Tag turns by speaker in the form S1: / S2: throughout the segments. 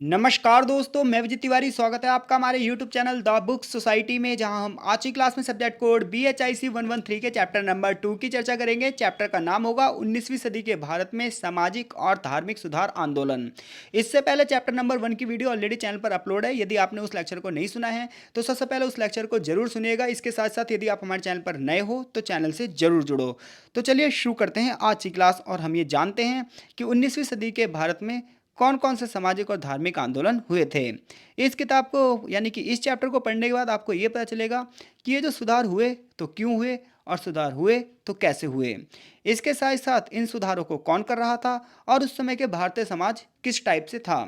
S1: नमस्कार दोस्तों, मैं विजय तिवारी। स्वागत है आपका हमारे YouTube channel the book society में, जहां हम आज की क्लास में सब्जेक्ट कोड BHIC 113 के चैप्टर नंबर 2 की चर्चा करेंगे। चैप्टर का नाम होगा 19वीं सदी के भारत में सामाजिक और धार्मिक सुधार आंदोलन। इससे पहले चैप्टर नंबर 1 की वीडियो ऑलरेडी चैनल पर अपलोड है। यदि आपने उस लेक्चर को नहीं सुना है तो सबसे पहले उस लेक्चर को जरूर सुनिएगा। इसके साथ साथ यदि आप हमारे चैनल पर नए हो तो चैनल से जरूर जुड़ो। तो चलिए शुरू करते हैं आज की क्लास, और हम ये जानते हैं कि 19वीं सदी के भारत में कौन कौन से सामाजिक और धार्मिक आंदोलन हुए थे। इस किताब को यानी कि इस चैप्टर को पढ़ने के बाद आपको ये पता चलेगा कि ये जो सुधार हुए तो क्यों हुए, और सुधार हुए तो कैसे हुए। इसके साथ साथ इन सुधारों को कौन कर रहा था और उस समय के भारतीय समाज किस टाइप से था।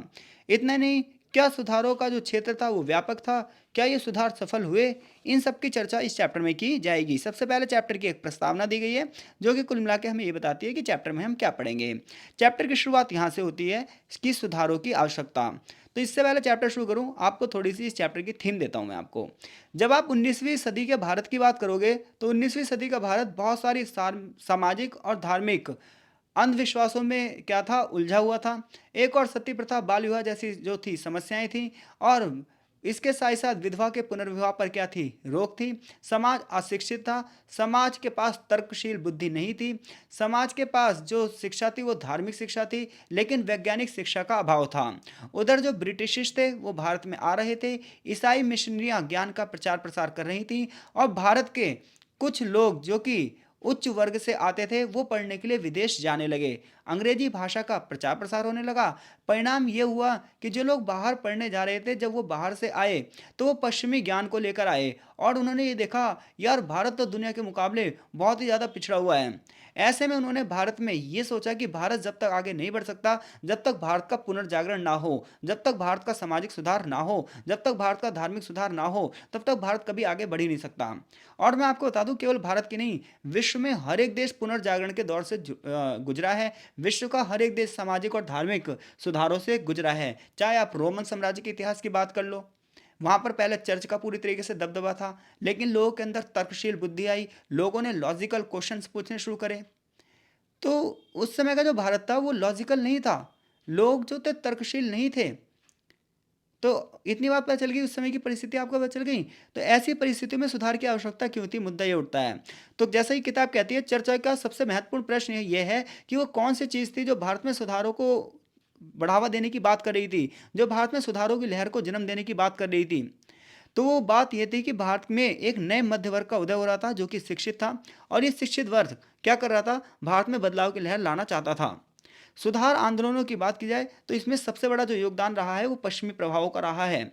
S1: इतना नहीं, क्या सुधारों का जो क्षेत्र था वो व्यापक था, क्या ये सुधार सफल हुए, इन सब की चर्चा इस चैप्टर में की जाएगी। सबसे पहले चैप्टर की एक प्रस्तावना दी गई है जो कि कुल मिला के हमें ये बताती है कि चैप्टर में हम क्या पढ़ेंगे। चैप्टर की शुरुआत यहाँ से होती है कि सुधारों की आवश्यकता। तो इससे पहले चैप्टर शुरू करूँ, आपको थोड़ी सी इस चैप्टर की थीम देता हूँ मैं आपको। जब आप 19वीं सदी के भारत की बात करोगे तो 19वीं सदी का भारत बहुत सारी सामाजिक और धार्मिक अंधविश्वासों में क्या था, उलझा हुआ था। एक और सती प्रथा, बाल विवाह जैसी जो थी समस्याएं थी, और इसके साथ साथ विधवा के पुनर्विवाह पर क्या थी, रोक थी। समाज अशिक्षित था, समाज के पास तर्कशील बुद्धि नहीं थी, समाज के पास जो शिक्षा थी वो धार्मिक शिक्षा थी लेकिन वैज्ञानिक शिक्षा का अभाव था। उधर जो ब्रिटिशिश थे वो भारत में आ रहे थे, ईसाई मिशनरियां ज्ञान का प्रचार प्रसार कर रही थी, और भारत के कुछ लोग जो कि उच्च वर्ग से आते थे वो पढ़ने के लिए विदेश जाने लगे। अंग्रेजी भाषा का प्रचार प्रसार होने लगा। परिणाम ये हुआ कि जो लोग बाहर पढ़ने जा रहे थे, जब वो बाहर से आए तो वो पश्चिमी ज्ञान को लेकर आए, और उन्होंने ये देखा यार भारत तो दुनिया के मुकाबले बहुत ही ज़्यादा पिछड़ा हुआ है। ऐसे में उन्होंने भारत में ये सोचा कि भारत जब तक आगे नहीं बढ़ सकता जब तक भारत का पुनर्जागरण ना हो, जब तक भारत का सामाजिक सुधार ना हो, जब तक भारत का धार्मिक सुधार ना हो, तब तक भारत कभी आगे बढ़ ही नहीं सकता। और मैं आपको बता दूं, केवल भारत की नहीं, विश्व में हर एक देश पुनर्जागरण के दौर से गुजरा है। विश्व का हर एक देश सामाजिक और धार्मिक सुधारों से गुजरा है। चाहे आप रोमन साम्राज्य के इतिहास की बात कर लो, वहां पर पहले चर्च का पूरी तरीके से दबदबा था, लेकिन लोगों के अंदर तर्कशील बुद्धि आई, लोगों ने लॉजिकल क्वेश्चंस पूछने शुरू करे। तो उस समय का जो भारत था वो लॉजिकल नहीं था, लोग जो थे तर्कशील नहीं थे। तो इतनी बात पता चल गई, उस समय की परिस्थिति आपको पता चल गई। तो ऐसी परिस्थितियों में सुधार की आवश्यकता क्यों थी, मुद्दा ये उठता है। तो जैसा ही किताब कहती है, चर्चा का सबसे महत्वपूर्ण प्रश्न ये है कि वो कौन सी चीज़ थी जो भारत में सुधारों को बढ़ावा देने की बात कर रही थी, जो भारत में सुधारों की लहर को जन्म देने की बात कर रही थी। तो वो बात ये थी कि भारत में एक नए मध्य वर्ग का उदय हो रहा था जो कि शिक्षित था, और ये शिक्षित वर्ग क्या कर रहा था, भारत में बदलाव की लहर लाना चाहता था। सुधार आंदोलनों की बात की जाए तो इसमें सबसे बड़ा जो योगदान रहा है वो पश्चिमी प्रभावों का रहा है।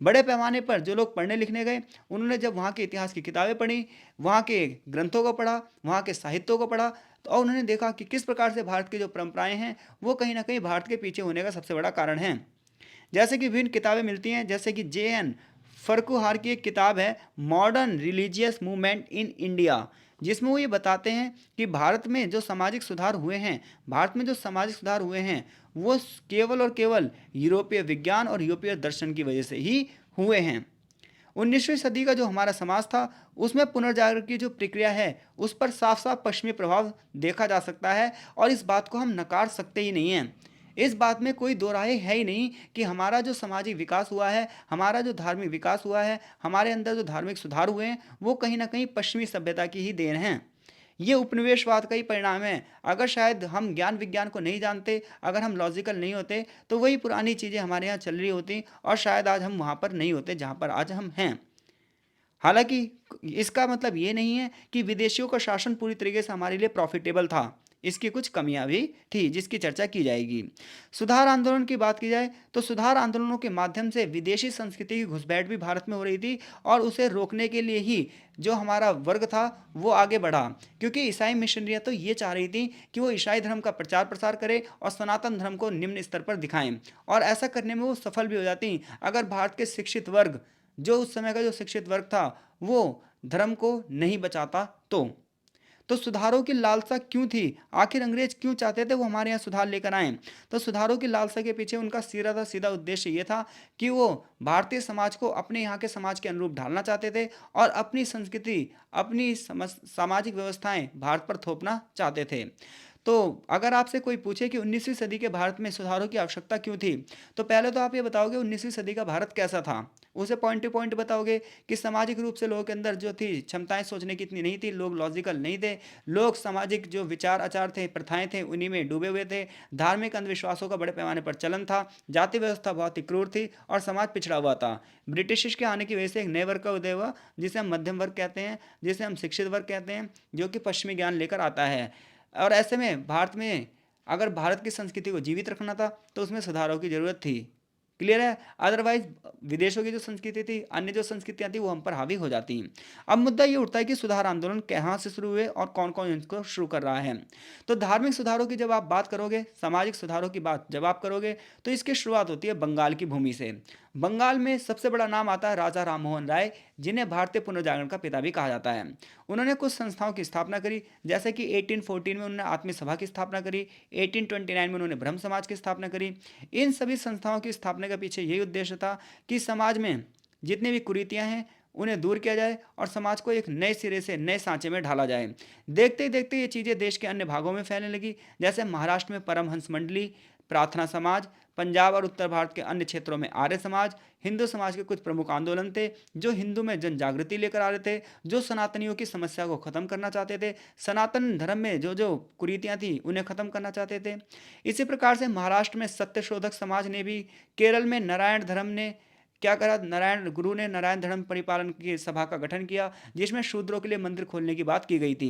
S1: बड़े पैमाने पर जो लोग पढ़ने लिखने गए, उन्होंने जब वहाँ के इतिहास की किताबें पढ़ी, वहाँ के ग्रंथों को पढ़ा, वहाँ के साहित्यों को पढ़ा, तो और उन्होंने देखा कि किस प्रकार से भारत की जो परंपराएं हैं वो कहीं ना कहीं भारत के पीछे होने का सबसे बड़ा कारण है। जैसे कि विभिन्न किताबें मिलती हैं, जैसे कि JN फर्कुहार की एक किताब है modern religious movement in India, जिसमें वो ये बताते हैं कि भारत में जो सामाजिक सुधार हुए हैं, भारत में जो सामाजिक सुधार हुए हैं वो केवल और केवल यूरोपीय विज्ञान और यूरोपीय दर्शन की वजह से ही हुए हैं। 19वीं सदी का जो हमारा समाज था उसमें पुनर्जागरण की जो प्रक्रिया है उस पर साफ साफ पश्चिमी प्रभाव देखा जा सकता है, और इस बात को हम नकार सकते ही नहीं हैं। इस बात में कोई दो राय है ही नहीं कि हमारा जो सामाजिक विकास हुआ है, हमारा जो धार्मिक विकास हुआ है, हमारे अंदर जो धार्मिक सुधार हुए हैं वो कहीं ना कहीं पश्चिमी सभ्यता की ही देन है। ये उपनिवेशवाद का ही परिणाम है। अगर शायद हम ज्ञान विज्ञान को नहीं जानते, अगर हम लॉजिकल नहीं होते, तो वही पुरानी चीज़ें हमारे यहाँ चल रही होती, और शायद आज हम वहाँ पर नहीं होते जहाँ पर आज हम हैं। हालांकि इसका मतलब ये नहीं है कि विदेशियों का शासन पूरी तरीके से हमारे लिए प्रॉफिटेबल था। इसकी कुछ कमियां भी थी जिसकी चर्चा की जाएगी। सुधार आंदोलन की बात की जाए तो सुधार आंदोलनों के माध्यम से विदेशी संस्कृति की घुसपैठ भी भारत में हो रही थी, और उसे रोकने के लिए ही जो हमारा वर्ग था वो आगे बढ़ा। क्योंकि ईसाई मिशनरियां तो ये चाह रही थी कि वो ईसाई धर्म का प्रचार प्रसार करें और सनातन धर्म को निम्न स्तर पर दिखाएं, और ऐसा करने में वो सफल भी हो जाती अगर भारत के शिक्षित वर्ग, जो उस समय का जो शिक्षित वर्ग था, वो धर्म को नहीं बचाता। तो सुधारों की लालसा क्यों थी, आखिर अंग्रेज क्यों चाहते थे वो हमारे यहाँ सुधार लेकर आए। तो सुधारों की लालसा के पीछे उनका सीधा सीधा उद्देश्य ये था कि वो भारतीय समाज को अपने यहाँ के समाज के अनुरूप ढालना चाहते थे, और अपनी संस्कृति, अपनी सामाजिक व्यवस्थाएं भारत पर थोपना चाहते थे। तो अगर आपसे कोई पूछे कि 19वीं सदी के भारत में सुधारों की आवश्यकता क्यों थी, तो पहले तो आप ये बताओगे 19वीं सदी का भारत कैसा था। उसे पॉइंट टू पॉइंट बताओगे कि सामाजिक रूप से लोगों के अंदर जो थी क्षमताएं सोचने की इतनी नहीं थी, लोग लॉजिकल नहीं थे, लोग सामाजिक जो विचार आचार थे, प्रथाएं थे, उन्हीं में डूबे हुए थे। धार्मिक अंधविश्वासों का बड़े पैमाने पर चलन था, जाति व्यवस्था बहुत ही क्रूर थी और समाज पिछड़ा हुआ था। ब्रिटिश के आने की वजह से एक नए वर्ग का उदय हुआ, जिसे हम मध्यम वर्ग कहते हैं, जिसे हम शिक्षित वर्ग कहते हैं, जो कि पश्चिमी ज्ञान लेकर आता है। और ऐसे में भारत में अगर भारत की संस्कृति को जीवित रखना था तो उसमें सुधारों की जरूरत थी। क्लियर है। अदरवाइज विदेशों की जो संस्कृति थी, अन्य जो संस्कृतियां थी, वो हम पर हावी हो जाती। अब मुद्दा ये उठता है कि सुधार आंदोलन कहाँ से शुरू हुए और कौन कौन इनको शुरू कर रहा है। तो धार्मिक सुधारों की जब आप बात करोगे, सामाजिक सुधारों की बात जब आप करोगे, तो इसकी शुरुआत होती है बंगाल की भूमि से। बंगाल में सबसे बड़ा नाम आता है राजा राम मोहन राय, जिन्हें भारतीय पुनर्जागरण का पिता भी कहा जाता है। उन्होंने कुछ संस्थाओं की स्थापना करी, जैसे कि 1814 में उन्होंने आत्मीय सभा की स्थापना करी, 1829 में उन्होंने ब्रह्म समाज की स्थापना करी। इन सभी संस्थाओं की स्थापना के पीछे यही उद्देश्य था कि समाज में जितनी भी कुरीतियां हैं उन्हें दूर किया जाए और समाज को एक नए सिरे से नए सांचे में ढाला जाए। देखते ही देखते ये चीज़ें देश के अन्य भागों में फैलने लगी, जैसे महाराष्ट्र में परमहंस मंडली, प्रार्थना समाज, पंजाब और उत्तर भारत के अन्य क्षेत्रों में आर्य समाज। हिंदू समाज के कुछ प्रमुख आंदोलन थे जो हिंदू में जन जागृति लेकर आ रहे थे, जो सनातनियों की समस्या को खत्म करना चाहते थे, सनातन धर्म में जो जो कुरीतियां थी उन्हें खत्म करना चाहते थे। इसी प्रकार से महाराष्ट्र में सत्यशोधक समाज ने भी, केरल में नारायण धर्म ने क्या करा, नारायण गुरु ने नारायण धर्म परिपालन की सभा का गठन किया, जिसमें शूद्रों के लिए मंदिर खोलने की बात की गई थी।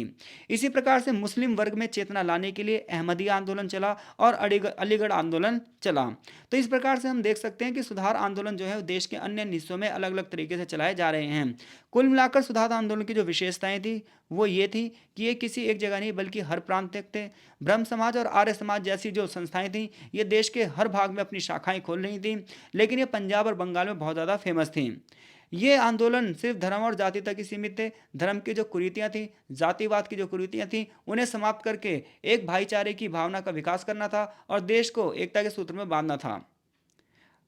S1: इसी प्रकार से मुस्लिम वर्ग में चेतना लाने के लिए अहमदिया आंदोलन चला और अलीगढ़ आंदोलन चला। तो इस प्रकार से हम देख सकते हैं कि सुधार आंदोलन जो है वो देश के अन्य हिस्सों में अलग अलग तरीके से चलाए जा रहे हैं। कुल मिलाकर सुधार आंदोलन की जो विशेषताएं थी वो ये थी कि ये किसी एक जगह नहीं बल्कि हर प्रांत तक थे। ब्रह्म समाज और आर्य समाज जैसी जो संस्थाएं थीं, ये देश के हर भाग में अपनी शाखाएं खोल रही थीं, लेकिन ये पंजाब और बंगाल में बहुत ज़्यादा फेमस थीं। ये आंदोलन सिर्फ धर्म और जाति तक ही सीमित थे। धर्म की जो कुरीतियां थी, जातिवाद की जो कुरीतियां थी, उन्हें समाप्त करके एक भाईचारे की भावना का विकास करना था और देश को एकता के सूत्र में बांधना था।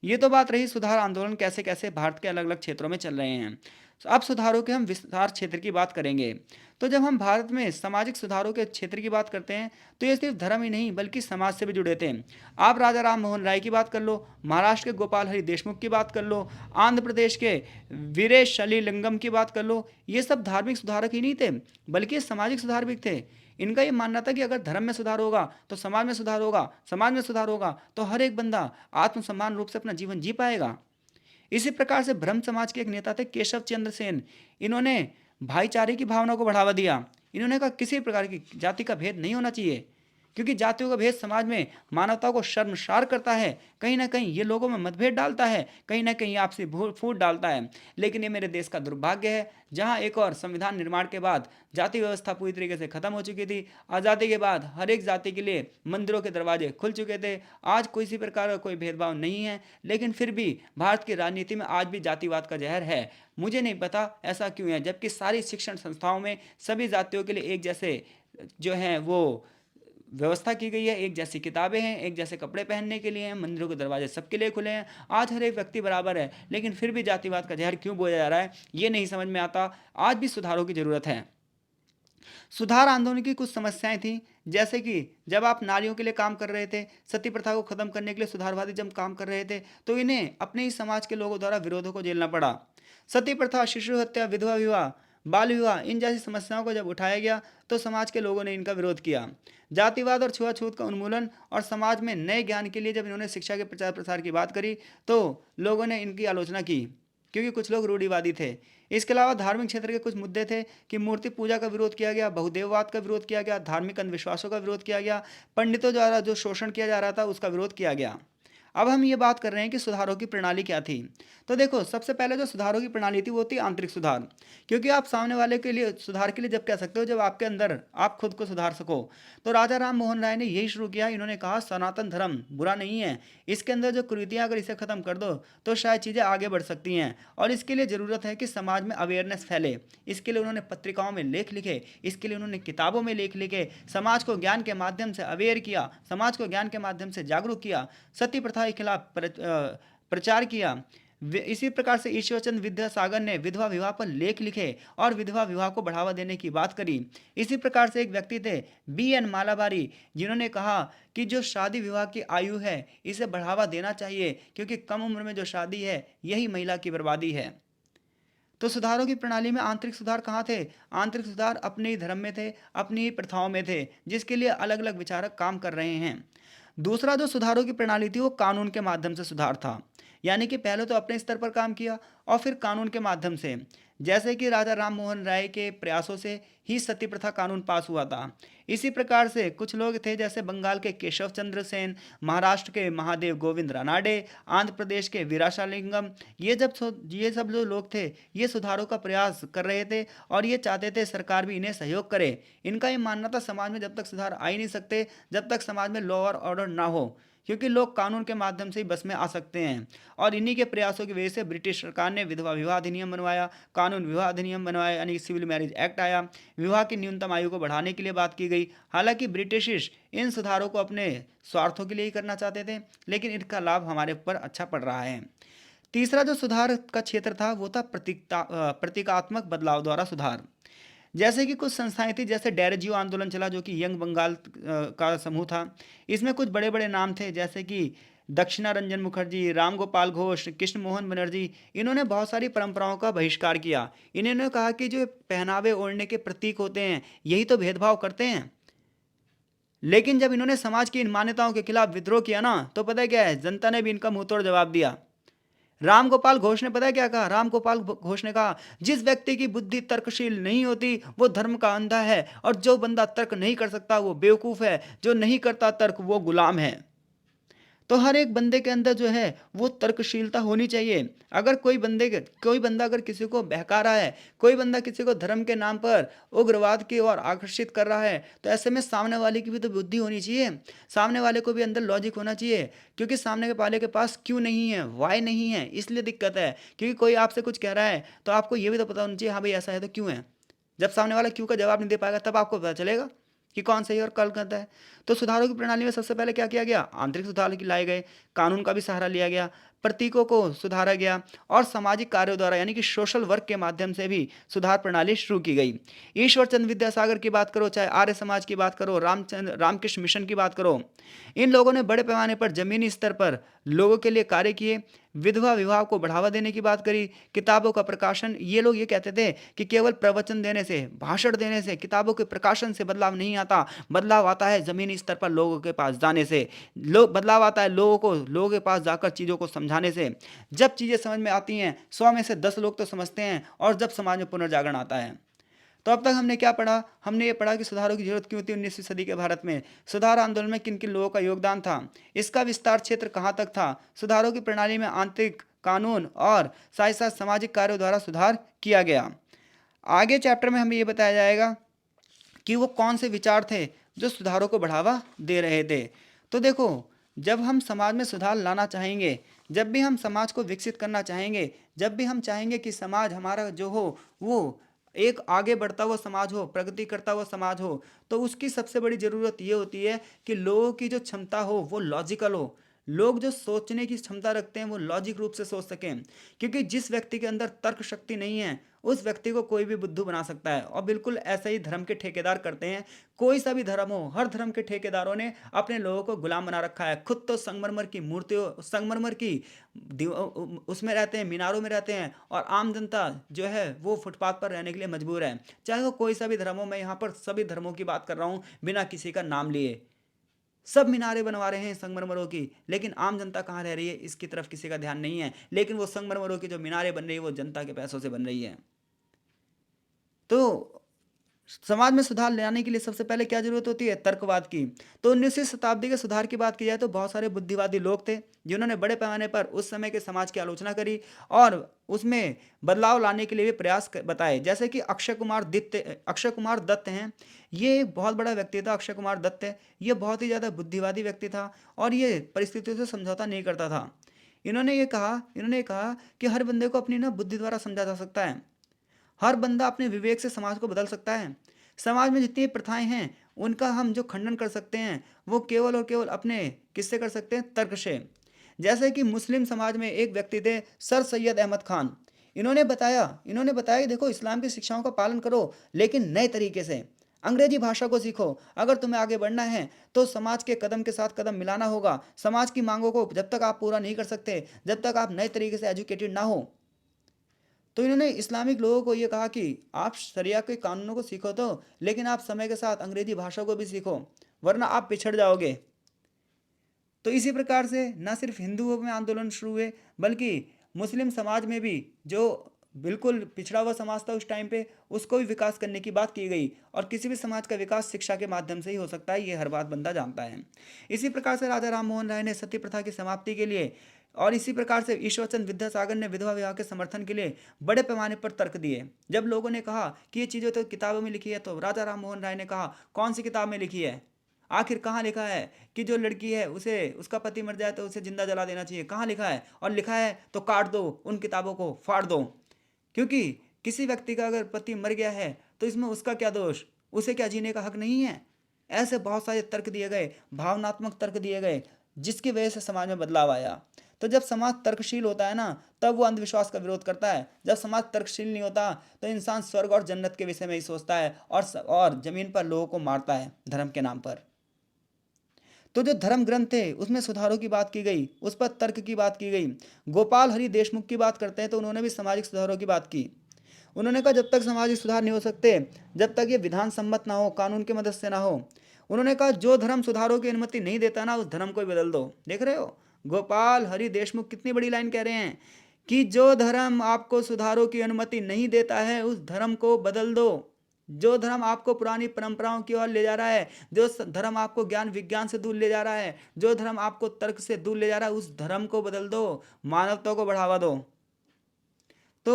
S1: ये तो बात रही सुधार आंदोलन कैसे कैसे भारत के अलग अलग क्षेत्रों में चल रहे हैं। अब सुधारों के हम विस्तार क्षेत्र की बात करेंगे। तो जब हम भारत में सामाजिक सुधारों के क्षेत्र की बात करते हैं तो ये सिर्फ धर्म ही नहीं बल्कि समाज से भी जुड़े थे। आप राजा राम मोहन राय की बात कर लो, महाराष्ट्र के गोपाल हरि देशमुख की बात कर लो, आंध्र प्रदेश के वीरेश शलिलिंगम की बात कर लो, ये सब धार्मिक सुधारक ही नहीं थे बल्कि ये सामाजिक सुधार भी थे। इनका ये मानना था कि अगर धर्म में सुधार होगा तो समाज में सुधार होगा, समाज में सुधार होगा तो हर एक बंदा आत्मसम्मान रूप से अपना जीवन जी पाएगा। इसी प्रकार से ब्रह्म समाज के एक नेता थे केशव चंद्र सेन। इन्होंने भाईचारे की भावना को बढ़ावा दिया। इन्होंने कहा किसी प्रकार की जाति का भेद नहीं होना चाहिए, क्योंकि जातियों का भेद समाज में मानवता को शर्मसार करता है, कहीं ना कहीं ये लोगों में मतभेद डालता है, कहीं ना कहीं आपसी फूट डालता है। लेकिन ये मेरे देश का दुर्भाग्य है, जहाँ एक और संविधान निर्माण के बाद जाति व्यवस्था पूरी तरीके से खत्म हो चुकी थी। आज़ादी के बाद हर एक जाति के लिए मंदिरों के दरवाजे खुल चुके थे। आज किसी प्रकार का कोई भेदभाव नहीं है, लेकिन फिर भी भारत की राजनीति में आज भी जातिवाद का जहर है। मुझे नहीं पता ऐसा क्यों है, जबकि सारी शिक्षण संस्थाओं में सभी जातियों के लिए एक जैसे जो हैं वो व्यवस्था की गई है, एक जैसी किताबें हैं, एक जैसे कपड़े पहनने के लिए हैं, मंदिरों के दरवाजे सबके लिए खुले हैं। आज हर एक व्यक्ति बराबर है, लेकिन फिर भी जातिवाद का जहर क्यों बोया जा रहा है ये नहीं समझ में आता। आज भी सुधारों की ज़रूरत है। सुधार आंदोलन की कुछ समस्याएं थीं, जैसे कि जब आप नारियों के लिए काम कर रहे थे, सती प्रथा को खत्म करने के लिए सुधारवादी जब काम कर रहे थे, तो इन्हें अपने ही समाज के लोगों द्वारा विरोधों को झेलना पड़ा। सती प्रथा, शिशु हत्या, विधवा विवाह, बाल विवाह, इन जैसी समस्याओं को जब उठाया गया तो समाज के लोगों ने इनका विरोध किया। जातिवाद और छुआछूत का उन्मूलन और समाज में नए ज्ञान के लिए जब इन्होंने शिक्षा के प्रचार प्रसार की बात करी तो लोगों ने इनकी आलोचना की, क्योंकि कुछ लोग रूढ़िवादी थे। इसके अलावा धार्मिक क्षेत्र के कुछ मुद्दे थे कि मूर्ति पूजा का विरोध किया गया, बहुदेववाद का विरोध किया गया, धार्मिक अंधविश्वासों का विरोध किया गया, पंडितों द्वारा जो शोषण किया जा रहा था उसका विरोध किया गया। अब हम ये बात कर रहे हैं कि सुधारों की प्रणाली क्या थी। तो देखो, सबसे पहले जो सुधारों की प्रणाली थी वो थी आंतरिक सुधार, क्योंकि आप सामने वाले के लिए सुधार के लिए जब कह सकते हो जब आपके अंदर आप खुद को सुधार सको। तो राजा राम मोहन राय ने यही शुरू किया। इन्होंने कहा सनातन धर्म बुरा नहीं है, इसके अंदर जो कुरीतियाँ अगर इसे ख़त्म कर दो तो शायद चीज़ें आगे बढ़ सकती हैं, और इसके लिए ज़रूरत है कि समाज में अवेयरनेस फैले। इसके लिए उन्होंने पत्रिकाओं में लेख लिखे, इसके लिए उन्होंने किताबों में लेख लिखे, समाज को ज्ञान के माध्यम से अवेयर किया, समाज को ज्ञान के माध्यम से जागरूक किया, सती प्रथा के खिलाफ प्रचार किया, इसी प्रकार से ईश्वरचंद्र विद्यासागर ने विधवा विवाह पर लेख लिखे और विधवा विवाह को बढ़ावा देने की बात करी। इसी प्रकार से एक व्यक्ति थे B.N. मालाबारी, जिन्होंने कहा कि जो शादी विवाह की आयु है इसे बढ़ावा देना चाहिए, क्योंकि कम उम्र में जो शादी है यही महिला की बर्बादी है। तो सुधारों की प्रणाली में आंतरिक सुधार कहाँ थे? आंतरिक सुधार अपने ही धर्म में थे, अपनी ही प्रथाओं में थे, जिसके लिए अलग अलग विचारक काम कर रहे हैं। दूसरा जो सुधारों की प्रणाली थी वो कानून के माध्यम से सुधार था। यानी कि पहले तो अपने स्तर पर काम किया और फिर कानून के माध्यम से, जैसे कि राजा राम मोहन राय के प्रयासों से ही सती प्रथा कानून पास हुआ था। इसी प्रकार से कुछ लोग थे जैसे बंगाल के केशव चंद्र सेन, महाराष्ट्र के महादेव गोविंद रानाडे, आंध्र प्रदेश के वीराशालिंगम। ये सब जो लोग थे ये सुधारों का प्रयास कर रहे थे और ये चाहते थे सरकार भी इन्हें सहयोग करे। इनका ये मानना था समाज में जब तक सुधार आ ही नहीं सकते जब तक समाज में लॉ और ऑर्डर ना हो, क्योंकि लोग कानून के माध्यम से ही बस में आ सकते हैं। और इन्हीं के प्रयासों की वजह से ब्रिटिश सरकार ने विधवा विवाह अधिनियम बनवाया, कानून विवाह अधिनियम बनवाया, यानी सिविल मैरिज एक्ट आया। विवाह की न्यूनतम आयु को बढ़ाने के लिए बात की गई। हालांकि ब्रिटिश इन सुधारों को अपने स्वार्थों के लिए ही करना चाहते थे, लेकिन इनका लाभ हमारे ऊपर अच्छा पड़ रहा है। तीसरा जो सुधार का क्षेत्र था वो था प्रतीकात्मक बदलाव द्वारा सुधार। जैसे कि कुछ संस्थाएं थी, जैसे डेरजियो आंदोलन चला जो कि यंग बंगाल का समूह था। इसमें कुछ बड़े बड़े नाम थे जैसे कि दक्षिणा रंजन मुखर्जी, राम गोपाल घोष, कृष्ण मोहन बनर्जी। इन्होंने बहुत सारी परंपराओं का बहिष्कार किया। इन्होंने कहा कि जो पहनावे ओढ़ने के प्रतीक होते हैं यही तो भेदभाव करते हैं। लेकिन जब इन्होंने समाज की इन मान्यताओं के खिलाफ विद्रोह किया ना, तो पता है क्या है, जनता ने भी इनका मुंहतोड़ जवाब दिया। राम गोपाल घोष ने पता है क्या कहा? राम गोपाल घोष ने कहा, जिस व्यक्ति की बुद्धि तर्कशील नहीं होती वो धर्म का अंधा है, और जो बंदा तर्क नहीं कर सकता वो बेवकूफ है, जो नहीं करता तर्क वो गुलाम है। तो हर एक बंदे के अंदर जो है वो तर्कशीलता होनी चाहिए। अगर कोई बंदा अगर किसी को बहका रहा है, कोई बंदा किसी को धर्म के नाम पर उग्रवाद की ओर आकर्षित कर रहा है, तो ऐसे में सामने वाले की भी तो बुद्धि होनी चाहिए, सामने वाले को भी अंदर लॉजिक होना चाहिए। क्योंकि सामने वाले के पास क्यों नहीं है, वाई नहीं है, इसलिए दिक्कत है। क्योंकि कोई आपसे कुछ कह रहा है तो आपको ये भी तो पता होना चाहिए, हाँ भाई ऐसा है तो क्यों है। जब सामने वाला क्यों का जवाब नहीं दे पाएगा तब आपको पता चलेगा कि कौन सही और कल गलत है। तो सुधारों की प्रणाली में सबसे पहले क्या किया गया? आंतरिक सुधार की लाए गए, कानून का भी सहारा लिया गया, प्रतीकों को सुधारा गया, और सामाजिक कार्यों द्वारा यानी कि सोशल वर्क के माध्यम से भी सुधार प्रणाली शुरू की गई। ईश्वर चंद्र विद्यासागर की बात करो, चाहे आर्य समाज की बात करो, रामकृष्ण मिशन की बात करो, इन लोगों ने बड़े पैमाने पर जमीनी स्तर पर लोगों के लिए कार्य किए। विधवा विवाह को बढ़ावा देने की बात करी, किताबों का प्रकाशन। ये लोग ये कहते थे कि केवल प्रवचन देने से, भाषण देने से, किताबों के प्रकाशन से बदलाव नहीं आता, बदलाव आता है जमीनी स्तर पर लोगों के पास जाने से। बदलाव आता है लोगों के पास जाकर चीज़ों को समझाने से। जब चीज़ें समझ में आती हैं 100 में से 10 लोग तो समझते हैं, और जब समाज में पुनर्जागरण आता है। तो अब तक हमने क्या पढ़ा? हमने ये पढ़ा कि सुधारों की जरूरत क्यों थी 19वीं सदी के भारत में, सुधार आंदोलन में किन किन लोगों का योगदान था, इसका विस्तार क्षेत्र कहाँ तक था, सुधारों की प्रणाली में आंतरिक, कानून और साथ साथ सामाजिक कार्यों द्वारा सुधार किया गया। आगे चैप्टर में हमें ये बताया जाएगा कि वो कौन से विचार थे जो सुधारों को बढ़ावा दे रहे थे। तो देखो, जब हम समाज में सुधार लाना चाहेंगे, जब भी हम समाज को विकसित करना चाहेंगे, जब भी हम चाहेंगे कि समाज हमारा जो हो वो एक आगे बढ़ता हुआ समाज हो, प्रगति करता हुआ समाज हो, तो उसकी सबसे बड़ी ज़रूरत ये होती है कि लोगों की जो क्षमता हो वो लॉजिकल हो। लोग जो सोचने की क्षमता रखते हैं वो लॉजिक रूप से सोच सकें, क्योंकि जिस व्यक्ति के अंदर तर्क शक्ति नहीं है उस व्यक्ति को कोई भी बुद्धू बना सकता है। और बिल्कुल ऐसा ही धर्म के ठेकेदार करते हैं। कोई सा भी धर्म हो, हर धर्म के ठेकेदारों ने अपने लोगों को गुलाम बना रखा है। खुद तो संगमरमर की मूर्तियों, संगमरमर की उसमें रहते हैं, मीनारों में रहते हैं, और आम जनता जो है वो फुटपाथ पर रहने के लिए मजबूर है। चाहे वो कोई सा भी धर्म हो, मैं यहाँ पर सभी धर्मों की बात कर रहा हूँ बिना किसी का नाम लिए। सब मीनारें बनवा रहे हैं संगमरमरों की, लेकिन आम जनता कहाँ रह रही है इसकी तरफ किसी का ध्यान नहीं है। लेकिन वो संगमरमरों की जो मीनारें बन रही है वो जनता के पैसों से बन रही है। तो समाज में सुधार लाने के लिए सबसे पहले क्या जरूरत होती है? तर्कवाद की। तो 19वीं शताब्दी के सुधार की बात की जाए तो बहुत सारे बुद्धिवादी लोग थे जिन्होंने बड़े पैमाने पर उस समय के समाज की आलोचना करी और उसमें बदलाव लाने के लिए भी बताए। जैसे कि अक्षय कुमार दत्त हैं। ये एक बहुत बड़ा व्यक्ति था। अक्षय कुमार दत्त है, ये बहुत ही ज़्यादा बुद्धिवादी व्यक्ति था और ये परिस्थितियों से समझौता नहीं करता था। इन्होंने कहा कि हर बंदे को अपनी ना बुद्धि द्वारा समझा जा सकता है। हर बंदा अपने विवेक से समाज को बदल सकता है। समाज में जितनी प्रथाएं हैं उनका हम जो खंडन कर सकते हैं वो केवल और केवल अपने किससे कर सकते हैं? तर्क से। जैसे कि मुस्लिम समाज में एक व्यक्ति थे सर सैयद अहमद खान। इन्होंने बताया कि देखो इस्लाम की शिक्षाओं का पालन करो, लेकिन नए तरीके से। अंग्रेजी भाषा को सीखो। अगर तुम्हें आगे बढ़ना है तो समाज के कदम के साथ कदम मिलाना होगा। समाज की मांगों को जब तक आप पूरा नहीं कर सकते, जब तक आप नए तरीके से एजुकेटेड ना हो। तो इन्होंने इस्लामिक लोगों को ये कहा कि आप शरिया के कानूनों को सीखो तो, लेकिन आप समय के साथ अंग्रेजी भाषा को भी सीखो, वरना आप पिछड़ जाओगे। तो इसी प्रकार से न सिर्फ हिंदुओं में आंदोलन शुरू हुए, बल्कि मुस्लिम समाज में भी जो बिल्कुल पिछड़ा हुआ समाज था उस टाइम पे, उसको भी विकास करने की बात की गई। और किसी भी समाज का विकास शिक्षा के माध्यम से ही हो सकता है, ये हर बात बंदा जानता है। इसी प्रकार से राजा राम मोहन राय ने सती प्रथा की समाप्ति के लिए, और इसी प्रकार से ईश्वरचंद विद्यासागर ने विधवा विवाह के समर्थन के लिए बड़े पैमाने पर तर्क दिए। जब लोगों ने कहा कि ये चीज़ें तो किताबों में लिखी है, तो राजा राम मोहन राय ने कहा कौन सी किताब में लिखी है? आखिर कहाँ लिखा है कि जो लड़की है उसे उसका पति मर जाए तो उसे जिंदा जला देना चाहिए? कहाँ लिखा है? और लिखा है तो काट दो, उन किताबों को फाड़ दो। क्योंकि किसी व्यक्ति का अगर पति मर गया है तो इसमें उसका क्या दोष? उसे क्या जीने का हक नहीं है? ऐसे बहुत सारे तर्क दिए गए, भावनात्मक तर्क दिए गए, जिसकी वजह से समाज में बदलाव आया। तो जब समाज तर्कशील होता है ना, तब वो अंधविश्वास का विरोध करता है। जब समाज तर्कशील नहीं होता तो इंसान स्वर्ग और जन्नत के विषय में ही सोचता है, और जमीन पर लोगों को मारता है धर्म के नाम पर। तो जो धर्म ग्रंथ थे उसमें सुधारों की बात की गई, उस पर तर्क की बात की गई। गोपाल हरि देशमुख की बात करते हैं तो उन्होंने भी सामाजिक सुधारों की बात की। उन्होंने कहा जब तक सामाजिक सुधार नहीं हो सकते, जब तक ये विधान सम्मत ना हो, कानून की मदद से ना हो। उन्होंने कहा जो धर्म सुधारों की अनुमति नहीं देता ना, उस धर्म को ही बदल दो। देख रहे हो, गोपाल हरि देशमुख कितनी बड़ी लाइन कह रहे हैं कि जो धर्म आपको सुधारों की अनुमति नहीं देता है, उस धर्म को बदल दो। जो धर्म आपको पुरानी परंपराओं की ओर ले जा रहा है, जो धर्म आपको ज्ञान विज्ञान से दूर ले जा रहा है, जो धर्म आपको तर्क से दूर ले जा रहा है, उस धर्म को बदल दो, मानवता को बढ़ावा दो। तो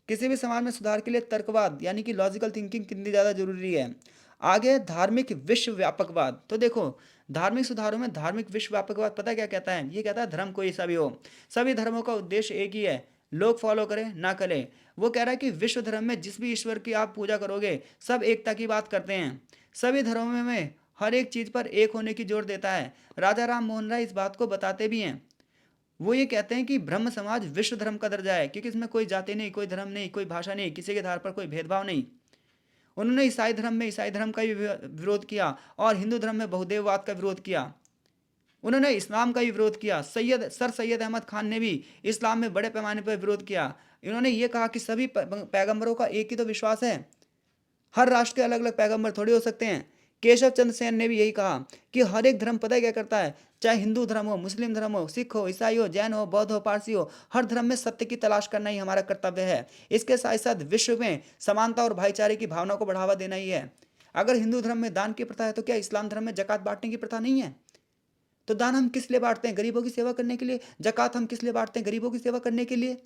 S1: किसी भी समाज में सुधार के लिए तर्कवाद यानी कि लॉजिकल थिंकिंग कितनी ज़्यादा जरूरी है। आगे धार्मिक विश्व व्यापकवाद। तो देखो, धार्मिक सुधारों में धार्मिक विश्व व्यापकवाद पता है क्या कहता है? ये कहता है धर्म कोई सा भी हो, सभी धर्मों का उद्देश्य एक ही है, लोग फॉलो करें ना करें। वो कह रहा है कि विश्व धर्म में जिस भी ईश्वर की आप पूजा करोगे, सब एकता की बात करते हैं। सभी धर्मों में हर एक चीज़ पर एक होने की जोर देता है। राजा राम मोहन राय इस बात को बताते भी हैं। वो ये कहते हैं कि ब्रह्म समाज विश्व धर्म का दर्जा है, क्योंकि इसमें कोई जाति नहीं, कोई धर्म नहीं, कोई भाषा नहीं, किसी के आधार पर कोई भेदभाव नहीं। उन्होंने ईसाई धर्म का भी विरोध किया, और हिंदू धर्म में बहुदेववाद का विरोध किया। उन्होंने इस्लाम का भी विरोध किया। सर सैयद अहमद खान ने भी इस्लाम में बड़े पैमाने पर विरोध किया। इन्होंने ये कहा कि सभी पैगंबरों का एक ही तो विश्वास है, हर राष्ट्र के अलग अलग पैगंबर थोड़ी हो सकते हैं। केशव चंद्र सेन ने भी यही कहा कि हर एक धर्म पता है क्या करता है, चाहे हिंदू धर्म हो, मुस्लिम धर्म हो, सिख हो, ईसाई हो, जैन हो, बौद्ध हो, पारसी हो, हर धर्म में सत्य की तलाश करना ही हमारा कर्तव्य है। इसके साथ साथ विश्व में समानता और भाईचारे की भावना को बढ़ावा देना ही है। अगर हिंदू धर्म में दान की प्रथा है, तो क्या इस्लाम धर्म में जकात बांटने की प्रथा नहीं है? तो दान हम किस लिए बांटते हैं? गरीबों की सेवा करने के लिए। जकात हम किस लिए बांटते हैं? गरीबों की सेवा करने के लिए।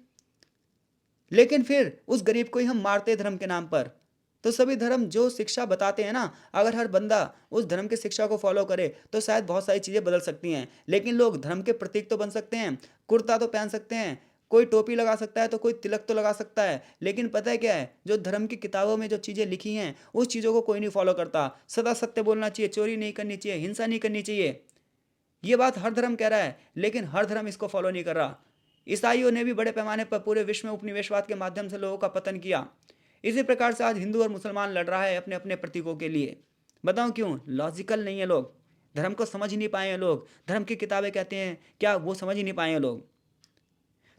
S1: लेकिन फिर उस गरीब को ही हम मारते हैं धर्म के नाम पर। तो सभी धर्म जो शिक्षा बताते हैं ना, अगर हर बंदा उस धर्म की शिक्षा को फॉलो करे तो शायद बहुत सारी चीज़ें बदल सकती हैं। लेकिन लोग धर्म के प्रतीक तो बन सकते हैं, कुर्ता तो पहन सकते हैं, कोई टोपी लगा सकता है, तो कोई तिलक तो लगा सकता है। लेकिन पता है क्या है, जो धर्म की किताबों में जो चीज़ें लिखी हैं, उस चीज़ों को कोई नहीं फॉलो करता। सदा सत्य बोलना चाहिए, चोरी नहीं करनी चाहिए, हिंसा नहीं करनी चाहिए। ये बात हर धर्म कह रहा है, लेकिन हर धर्म इसको फॉलो नहीं कर रहा। ईसाइयों ने भी बड़े पैमाने पर पूरे विश्व में उपनिवेशवाद के माध्यम से लोगों का पतन किया। इसी प्रकार से आज हिंदू और मुसलमान लड़ रहा है अपने अपने प्रतीकों के लिए। बताऊं क्यों? लॉजिकल नहीं है लोग, धर्म को समझ ही नहीं पाए हैं लोग। धर्म की किताबें कहते हैं क्या, वो समझ ही नहीं पाए हैं लोग।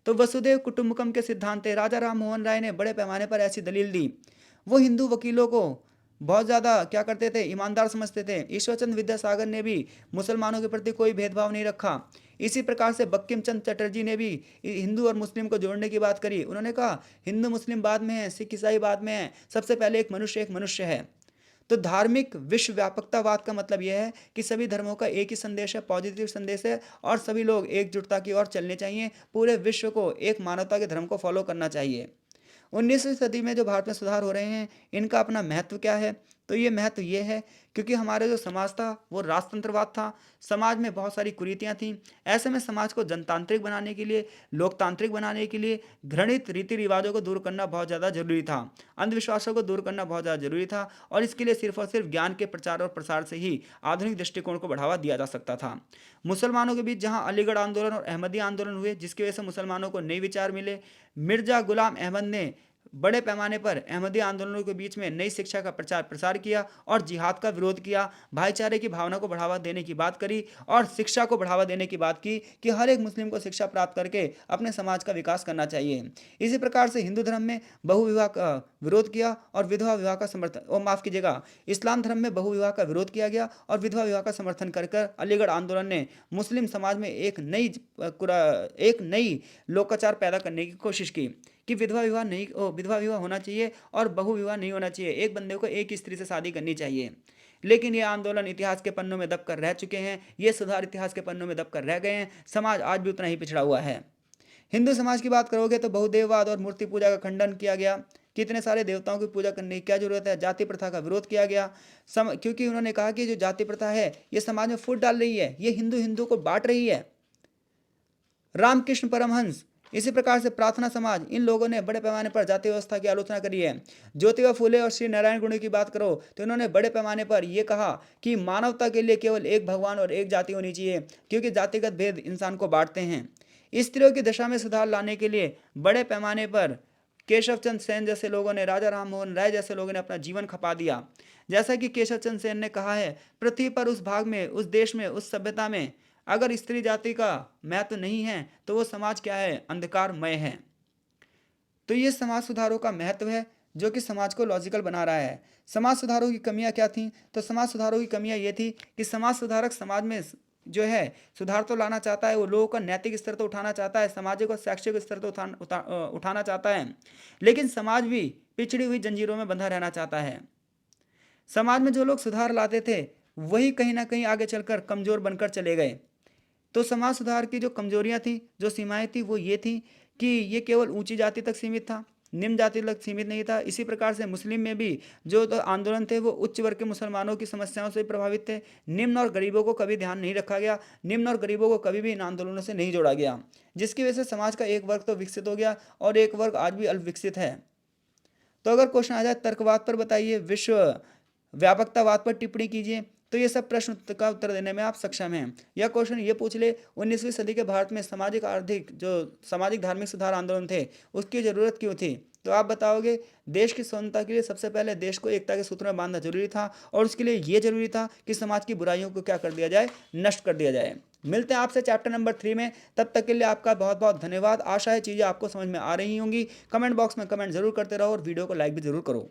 S1: तो वसुदेव कुटुंबकम के सिद्धांत राजा राम मोहन राय ने बड़े पैमाने पर ऐसी दलील दी। वो हिंदू वकीलों को बहुत ज़्यादा क्या करते थे, ईमानदार समझते थे। ईश्वरचंद विद्यासागर ने भी मुसलमानों के प्रति कोई भेदभाव नहीं रखा। इसी प्रकार से बंकिम चंद्र चटर्जी ने भी हिंदू और मुस्लिम को जोड़ने की बात करी। उन्होंने कहा हिंदू मुस्लिम बाद में है, सिख ईसाई बाद में है, सबसे पहले एक मनुष्य है। तो धार्मिक विश्व व्यापकतावाद का मतलब यह है कि सभी धर्मों का एक ही संदेश है, पॉजिटिव संदेश है, और सभी लोग एकजुटता की ओर चलने चाहिए। पूरे विश्व को एक मानवता के धर्म को फॉलो करना चाहिए। 19वीं सदी में जो भारत में सुधार हो रहे हैं, इनका अपना महत्व क्या है? तो ये महत्व ये है क्योंकि हमारा जो समाज था वो राजतंत्रवाद था, समाज में बहुत सारी कुरीतियाँ थीं। ऐसे में समाज को जनतांत्रिक बनाने के लिए, लोकतांत्रिक बनाने के लिए घृणित रीति रिवाजों को दूर करना बहुत ज़्यादा जरूरी था, अंधविश्वासों को दूर करना बहुत ज़्यादा जरूरी था, और इसके लिए सिर्फ और सिर्फ ज्ञान के प्रचार और प्रसार से ही आधुनिक दृष्टिकोण को बढ़ावा दिया जा सकता था। मुसलमानों के बीच जहाँ अलीगढ़ आंदोलन और अहमदी आंदोलन हुए, जिसकी वजह से मुसलमानों को नए विचार मिले, मिर्जा गुलाम अहमद ने बड़े पैमाने पर अहमदी आंदोलनों के बीच में नई शिक्षा का प्रचार प्रसार किया और जिहाद का विरोध किया, भाईचारे की भावना को बढ़ावा देने की बात करी और शिक्षा को बढ़ावा देने की बात की कि हर एक मुस्लिम को शिक्षा प्राप्त करके अपने समाज का विकास करना चाहिए। इसी प्रकार से हिंदू धर्म में बहुविवाह का विरोध किया और विधवा विवाह का समर्थन, और माफ़ कीजिएगा, इस्लाम धर्म में बहुविवाह का विरोध किया गया और विधवा विवाह का समर्थन कर कर अलीगढ़ आंदोलन ने मुस्लिम समाज में एक नई लोकाचार पैदा करने की कोशिश की कि विधवा विवाह होना चाहिए और बहु विवाह नहीं होना चाहिए, एक बंदे को एक ही स्त्री से शादी करनी चाहिए। लेकिन ये आंदोलन इतिहास के पन्नों में दबकर रह चुके हैं, ये सुधार इतिहास के पन्नों में दबकर रह गए हैं, समाज आज भी उतना ही पिछड़ा हुआ है। हिंदू समाज की बात करोगे तो बहुदेववाद और मूर्ति पूजा का खंडन किया गया, कितने सारे देवताओं की पूजा करने की क्या जरूरत है। जाति प्रथा का विरोध किया गया, क्योंकि उन्होंने कहा कि जो जाति प्रथा है ये समाज में फूट डाल रही है, ये हिंदू हिंदू को बांट रही है। रामकृष्ण परमहंस, इसी प्रकार से प्रार्थना समाज, इन लोगों ने बड़े पैमाने पर जाति व्यवस्था की आलोचना करी है। ज्योतिबा फुले और श्री नारायण गुरु की बात करो तो इन्होंने बड़े पैमाने पर यह कहा कि मानवता के लिए केवल एक भगवान और एक जाति होनी चाहिए, क्योंकि जातिगत भेद इंसान को बांटते हैं। स्त्रियों की दशा में सुधार लाने के लिए बड़े पैमाने पर केशव चंद्र सेन जैसे लोगों ने, राजा राम मोहन राय जैसे लोगों ने अपना जीवन खपा दिया। जैसा कि केशव चंद्र सेन ने कहा है, पृथ्वी पर उस भाग में, उस देश में, उस सभ्यता में अगर स्त्री जाति का महत्व नहीं है तो वो समाज क्या है, अंधकारमय है। तो ये समाज सुधारों का महत्व है जो कि समाज को लॉजिकल बना रहा है। समाज सुधारों की कमियां क्या थी? तो समाज सुधारों की कमियां ये थी कि समाज सुधारक समाज में जो है सुधार तो लाना चाहता है, वो लोगों का नैतिक स्तर तो उठाना चाहता है, सामाजिक और शैक्षिक स्तर तो उठाना चाहता है, लेकिन समाज भी पिछड़ी हुई जंजीरों में बंधा रहना चाहता है। समाज में जो लोग सुधार लाते थे वही कहीं ना कहीं आगे चलकर कमजोर बनकर चले गए। तो समाज सुधार की जो कमजोरियां थी, जो सीमाएं थी, वो ये थी कि ये केवल ऊंची जाति तक सीमित था, निम्न जाति तक सीमित नहीं था। इसी प्रकार से मुस्लिम में भी जो तो आंदोलन थे वो उच्च वर्ग के मुसलमानों की समस्याओं से प्रभावित थे। निम्न और गरीबों को कभी ध्यान नहीं रखा गया, निम्न और गरीबों को कभी भी इन आंदोलनों से नहीं जोड़ा गया, जिसकी वजह से समाज का एक वर्ग तो विकसित हो गया और एक वर्ग आज भी अल्पविकसित है। तो अगर क्वेश्चन आ जाए तर्कवाद पर बताइए, विश्व व्यापकतावाद पर टिप्पणी कीजिए, तो ये सब प्रश्न का उत्तर देने में आप सक्षम हैं। यह क्वेश्चन ये पूछ ले 19वीं सदी के भारत में सामाजिक आर्थिक जो सामाजिक धार्मिक सुधार आंदोलन थे उसकी जरूरत क्यों थी, तो आप बताओगे देश की स्वतंत्रता के लिए सबसे पहले देश को एकता के सूत्र में बांधना जरूरी था, और उसके लिए ये जरूरी था कि समाज की बुराइयों को क्या कर दिया जाए, नष्ट कर दिया जाए। मिलते हैं आपसे चैप्टर नंबर 3 में, तब तक के लिए आपका बहुत बहुत धन्यवाद। आशा है चीज़ें आपको समझ में आ रही होंगी। कमेंट बॉक्स में कमेंट जरूर करते रहो और वीडियो को लाइक भी जरूर करो।